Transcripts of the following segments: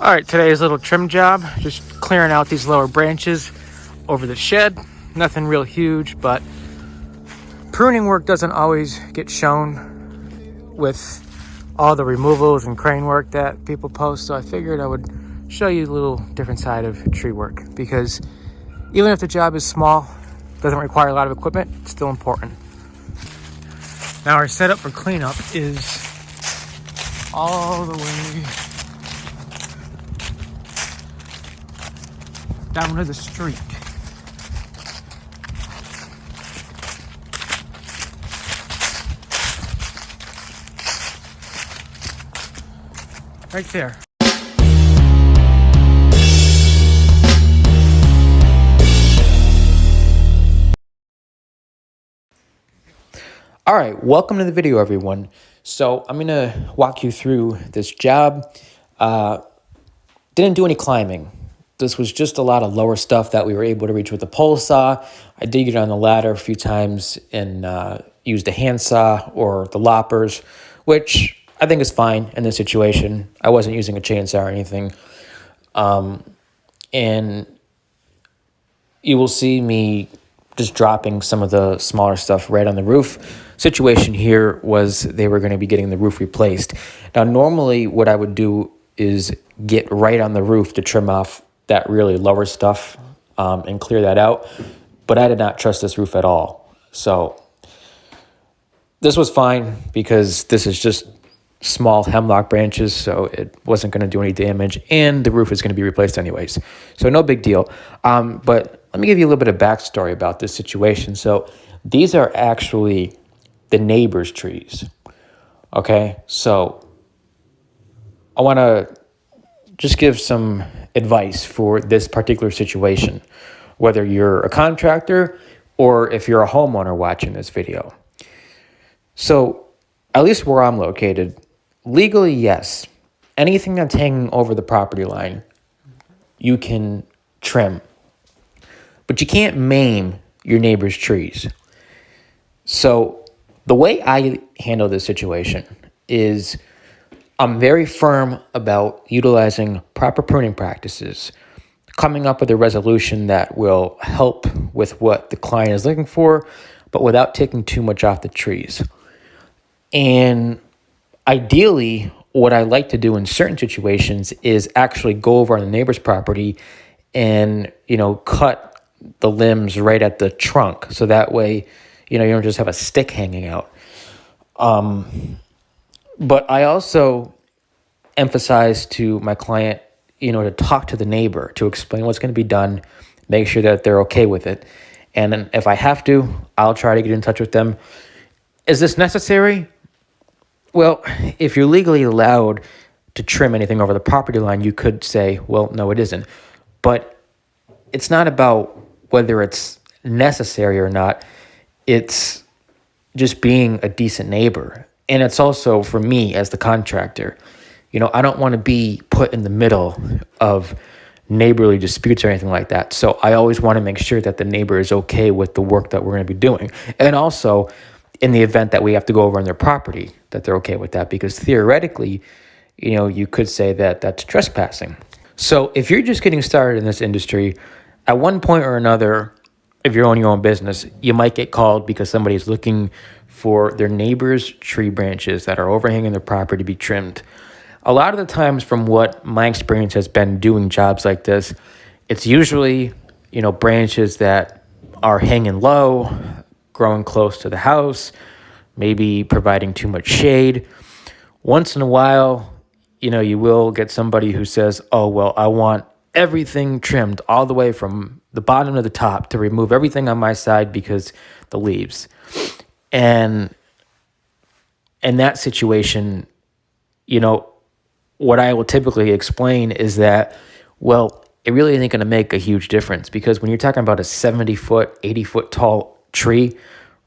All right, today's little trim job, just clearing out these lower branches over the shed. Nothing real huge, but pruning work doesn't always get shown with all the removals and crane work that people post. So I figured I would show you a little different side of tree work, because even if the job is small, doesn't require a lot of equipment, it's still important. Now our setup for cleanup is all the way down to the street. Right there. All right, welcome to the video, everyone. So I'm gonna walk you through this job. Didn't do any climbing. This was just a lot of lower stuff that we were able to reach with the pole saw. I did get on the ladder a few times and used a handsaw or the loppers, which I think is fine in this situation. I wasn't using a chainsaw or anything. And you will see me just dropping some of the smaller stuff right on the roof. Situation here was they were going to be getting the roof replaced. Now, normally what I would do is get right on the roof to trim off that really lower stuff and clear that out. But I did not trust this roof at all. So this was fine because this is just small hemlock branches, so it wasn't going to do any damage, and the roof is going to be replaced anyways. So no big deal. But let me give you a little bit of backstory about this situation. So these are actually the neighbor's trees. Okay, so I want to just give some advice for this particular situation, whether you're a contractor or if you're a homeowner watching this video. So at least where I'm located, legally, yes, anything that's hanging over the property line, you can trim, but you can't maim your neighbor's trees. So the way I handle this situation is I'm very firm about utilizing proper pruning practices, coming up with a resolution that will help with what the client is looking for, but without taking too much off the trees. And ideally, what I like to do in certain situations is actually go over on the neighbor's property and, cut the limbs right at the trunk. So that way, you don't just have a stick hanging out. But I also emphasize to my client, to talk to the neighbor, to explain what's going to be done, make sure that they're okay with it. And then if I have to, I'll try to get in touch with them. Is this necessary? Well, if you're legally allowed to trim anything over the property line, you could say, well, no, it isn't. But it's not about whether it's necessary or not. It's just being a decent neighbor. And it's also for me as the contractor. I don't want to be put in the middle of neighborly disputes or anything like that. So I always want to make sure that the neighbor is okay with the work that we're going to be doing. And also, in the event that we have to go over on their property, that they're okay with that, because theoretically, you could say that that's trespassing. So if you're just getting started in this industry, at one point or another, if you're owning your own business, you might get called because somebody's looking for their neighbor's tree branches that are overhanging their property to be trimmed. A lot of the times, from what my experience has been doing jobs like this, it's usually, branches that are hanging low, growing close to the house, maybe providing too much shade. Once in a while, you will get somebody who says, oh, well, I want everything trimmed all the way from the bottom to the top to remove everything on my side because the leaves. And in that situation, what I will typically explain is that, well, it really isn't going to make a huge difference, because when you're talking about a 70-foot, 80-foot tall tree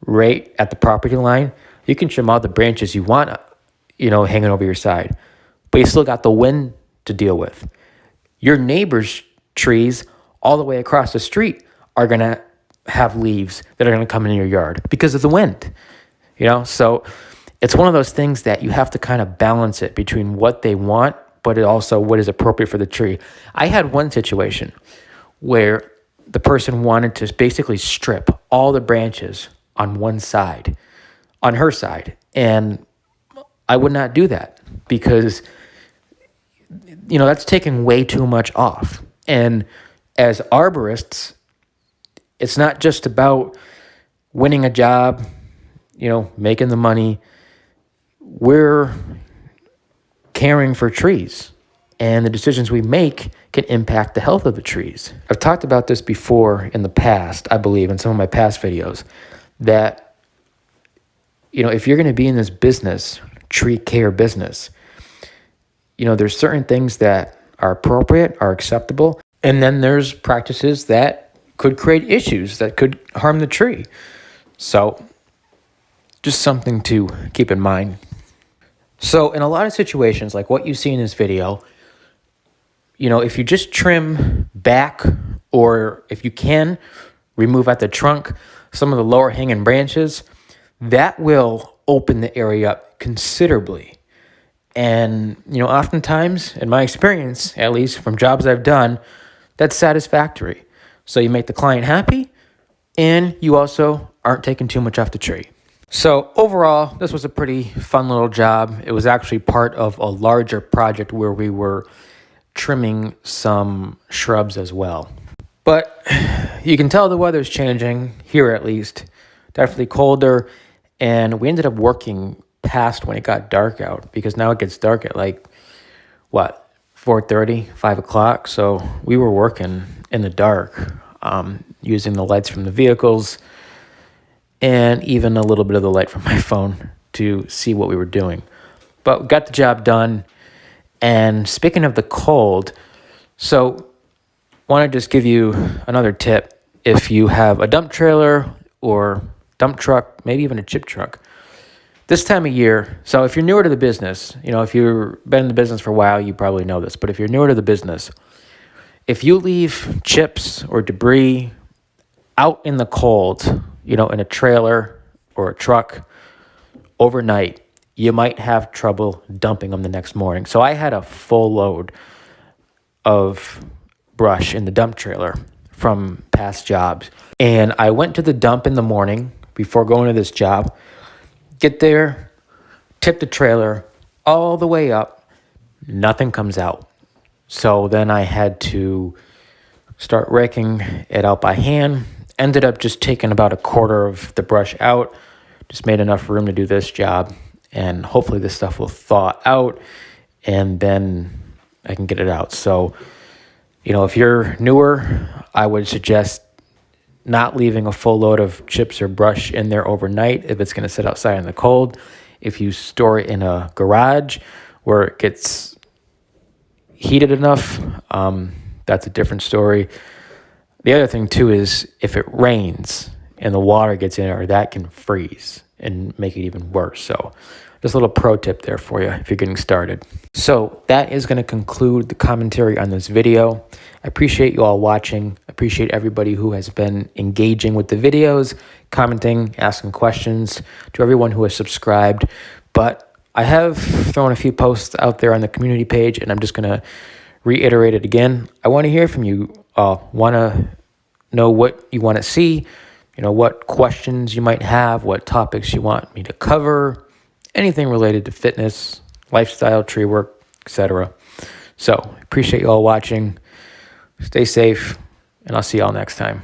right at the property line, you can trim all the branches you want, hanging over your side, but you still got the wind to deal with. Your neighbor's trees all the way across the street are going to have leaves that are going to come in your yard because of the wind, So it's one of those things that you have to kind of balance it between what they want but also what is appropriate for the tree. I had one situation where the person wanted to basically strip all the branches on one side, on her side. And I would not do that because, that's taking way too much off. And as arborists, it's not just about winning a job, making the money. We're caring for trees, and the decisions we make can impact the health of the trees. I've talked about this before in the past, I believe, in some of my past videos, that, if you're going to be in this business, tree care business, there's certain things that are appropriate, are acceptable, and then there's practices that could create issues that could harm the tree. So just something to keep in mind. So in a lot of situations, like what you see in this video, if you just trim back, or if you can, remove at the trunk some of the lower hanging branches, that will open the area up considerably. And, oftentimes, in my experience, at least from jobs I've done, that's satisfactory. So you make the client happy, and you also aren't taking too much off the tree. So overall, this was a pretty fun little job. It was actually part of a larger project where we were trimming some shrubs as well. But you can tell the weather's changing, here at least. Definitely colder, and we ended up working past when it got dark out, because now it gets dark at 4:30, 5 o'clock. So we were working in the dark, using the lights from the vehicles and even a little bit of the light from my phone to see what we were doing. But we got the job done. And speaking of the cold, so want to just give you another tip. If you have a dump trailer or dump truck, maybe even a chip truck, this time of year, so if you're newer to the business, if you've been in the business for a while, you probably know this, but if you're newer to the business, if you leave chips or debris out in the cold, in a trailer or a truck overnight, you might have trouble dumping them the next morning. So I had a full load of brush in the dump trailer from past jobs. And I went to the dump in the morning before going to this job, get there, tip the trailer all the way up, nothing comes out. So then I had to start raking it out by hand. Ended up just taking about a quarter of the brush out, just made enough room to do this job. And hopefully this stuff will thaw out, and then I can get it out. So, if you're newer, I would suggest not leaving a full load of chips or brush in there overnight if it's going to sit outside in the cold. If you store it in a garage where it gets heated enough, that's a different story. The other thing too is if it rains and the water gets in there, that can freeze and make it even worse. So just a little pro tip there for you if you're getting started. So that is going to conclude the commentary on this video. I appreciate you all watching. I appreciate everybody who has been engaging with the videos, commenting, asking questions, to everyone who has subscribed. But I have thrown a few posts out there on the community page, and I'm just going to reiterate it again. I want to hear from you all. Want to know what you want to see, what questions you might have, what topics you want me to cover, anything related to fitness, lifestyle, tree work, etc. So appreciate you all watching. Stay safe, and I'll see y'all next time.